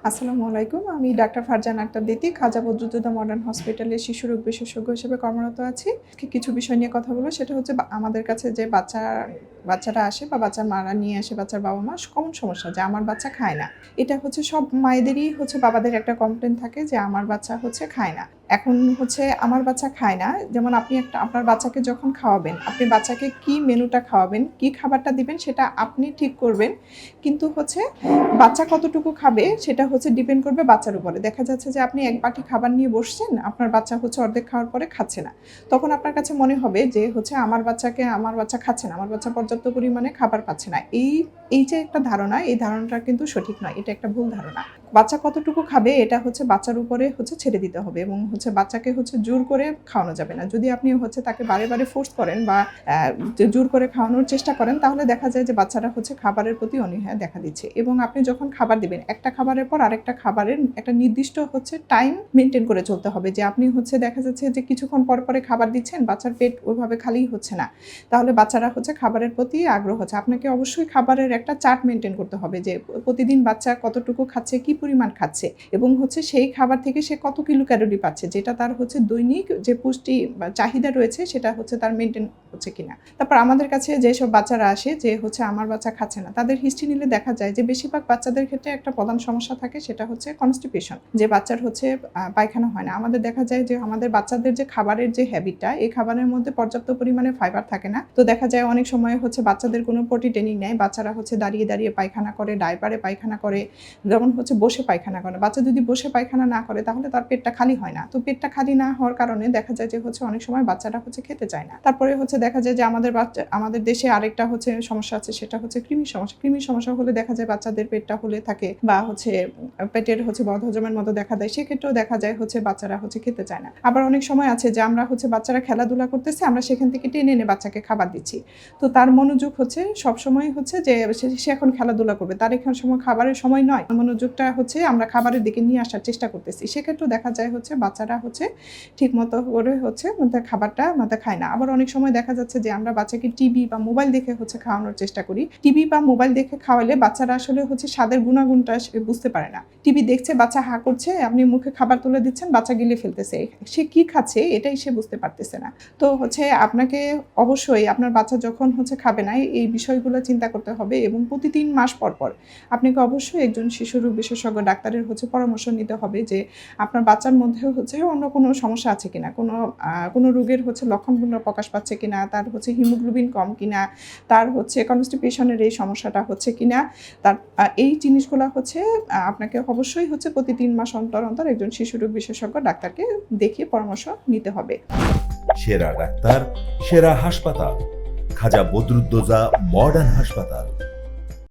আসসালামু আলাইকুম। আমি ডাক্তার ফারজানা আক্তার দিতি, খাজা বদরুদ্দোজা মডার্ন হসপিটালে শিশু রোগ বিশেষজ্ঞ হিসেবে কর্মরত আছি। কিছু বিষয় নিয়ে কথা বলব, সেটা হচ্ছে আমাদের কাছে যে বাচ্চারা আসে বা বাচ্চার মারা নিয়ে আসে, বাচ্চার বাবা-মা কমন সমস্যা যে আমার বাচ্চা খায় না। এটা হচ্ছে সব মায়েদেরই বাবাদের একটা কমপ্লেইন থাকে যে আমার বাচ্চা খায় না। এখন আমার বাচ্চা খায় না, যেমন আপনি আপনার বাচ্চাকে যখন খাওয়াবেন, আপনি বাচ্চাকে কি মেনুটা খাওয়াবেন, কি খাবারটা দিবেন সেটা আপনি ঠিক করবেন। কিন্তু বাচ্চা কতটুকু খাবে সেটা ডিপেন্ড করবে বাচ্চার উপরে। দেখা যাচ্ছে যে আপনি এক বাটি খাবার নিয়ে বসছেন, আপনার বাচ্চা অর্ধেক খাওয়ার পরে খাচ্ছে না। তখন আপনার কাছে মনে হবে যে আমার বাচ্চা খাচ্ছে না, আমার বাচ্চা পর্যাপ্ত পরিমাণে খাবার পাচ্ছে না। এই যে একটা ধারণা, এই ধারণাটা কিন্তু সঠিক নয়, এটা একটা ভুল ধারণা। বাচ্চা কতটুকু খাবে এটা বাচ্চার উপরে ছেড়ে দিতে হবে, এবং বাচ্চাকে জোর করে খাওয়ানো যাবে না। যদি আপনি তাকে বারে বারে ফোর্স করেন বা জোর করে খাওয়ানোর চেষ্টা করেন, তাহলে দেখা যায় যে বাচ্চারা খাবারের প্রতি অনীহা দেখা দিচ্ছে। এবং আপনি যখন খাবার দিবেন, একটা খাবারের পর আরেকটা খাবারের একটা নির্দিষ্ট টাইম মেনটেন করে চলতে হবে। যে আপনি দেখা যাচ্ছে যে কিছুক্ষণ পর পরে খাবার দিচ্ছেন, বাচ্চার পেট ওইভাবে খালি হচ্ছে না, তাহলে বাচ্চারা খাবারের প্রতি আগ্রহ হচ্ছে। আপনাকে অবশ্যই খাবারের একটা চার্ট মেনটেন করতে হবে যে প্রতিদিন বাচ্চা কতটুকু খাচ্ছে, কি পরিমাণ খাচ্ছে, এবং সেই খাবার থেকে সে কত কিলো ক্যালোরি পাচ্ছে, যেটা তার দৈনিক যে পুষ্টি বা চাহিদা রয়েছে সেটা তার মেনটেন হচ্ছে কিনা। তারপর আমাদের কাছে যেসব বাচ্চারা আসে যে আমার বাচ্চা খাচ্ছে না, তাদের হিস্ট্রি নিলে দেখা যায় যে বেশিরভাগ বাচ্চাদের ক্ষেত্রে একটা প্রধান সমস্যা থাকে, সেটা কনস্টিপেশন, যে বাচ্চার পায়খানা হয় না। আমাদের দেখা যায় যে আমাদের বাচ্চাদের যে খাবারের যে হ্যাবিটটা, এই খাবারের মধ্যে পর্যাপ্ত পরিমাণে ফাইবার থাকে না। তো দেখা যায় অনেক সময় বাচ্চাদের কোনো পটি ট্রেনিং নেই, বাচ্চারা দাঁড়িয়ে দাঁড়িয়ে পায়খানা করে, ডাইপারে পায়খানা করে, যেমন বসে পায়খানা করে। বাচ্চা যদি বসে পায়খানা না করে তাহলে তার পেটটা খালি হয় না। তো পেটটা খালি না হওয়ার কারণে দেখা যায় যে অনেক সময় বাচ্চারা খেতে চায় না। তারপরে দেখা যায় যে আমাদের দেশে আরেকটা সমস্যা আছে, সেটা কৃমির সমস্যা। কৃমির সমস্যা হলে দেখা যায় বাচ্চাদের পেটটা হলে থাকে বা পেটের বদহজমের মতো দেখা দেয়, সেক্ষেত্রেও দেখা যায় বাচ্চারা খেতে চায় না। আবার অনেক সময় আছে যে আমরা বাচ্চারা খেলাধুলা করতেছে, আমরা সেখান থেকে টেনে এনে বাচ্চাকে খাবার দিচ্ছি। তো তার মনোযোগ সবসময় যে সে এখন খেলাধুলা করবে, তার এখন সময় খাবারের সময় নয়, মনোযোগটা আমরা খাবারের দিকে নিয়ে আসার চেষ্টা করতেছি। সেক্ষেত্রেও দেখা যায় বাচ্চারা ঠিক মতো করে খাবারটা খায় না। আবার অনেক সময় দেখা যাচ্ছে যে আমরা বাচ্চাকে টিভি বা মোবাইল দেখে খাওয়ানোর চেষ্টা করি। টিভি বা মোবাইল দেখে খাওয়ালে বাচ্চারা স্বাদের গুণাগুণটা বুঝতে পারে না। টিভি দেখছে, বাচ্চা হা করছে, আপনি মুখে খাবার তুলে দিচ্ছেন, বাচ্চা গিলে ফেলতেছে, সে কি খাচ্ছে এটাই সে বুঝতে পারতেছে না। তো আপনাকে অবশ্যই আপনার বাচ্চা যখন খাবে না, এই বিষয়গুলো চিন্তা করতে হবে, এবং প্রতি 3 মাস পর পর আপনাকে অবশ্যই একজন শিশু রোগ বিশেষজ্ঞ ডাক্তারের পরামর্শ নিতে হবে যে আপনার বাচ্চার মধ্যে অন্য কোনো সমস্যা আছে কিনা, কোনো রোগের লক্ষণগুলো প্রকাশ পাচ্ছে কিনা, তার হিমোগ্লোবিন কম কিনা, তার কনস্টিপেশনের এই সমস্যাটা হচ্ছে কিনা। তার এই জিনিসগুলো আপনাকে অবশ্যই প্রতি 3 মাস অন্তর অন্তর একজন শিশু রোগ বিশেষজ্ঞ ডাক্তারকে দেখিয়ে পরামর্শ নিতে হবে। সেরা ডাক্তার, সেরা হাসপাতাল, খাজা বদরুদ্দোজা মডার্ন হাসপাতাল।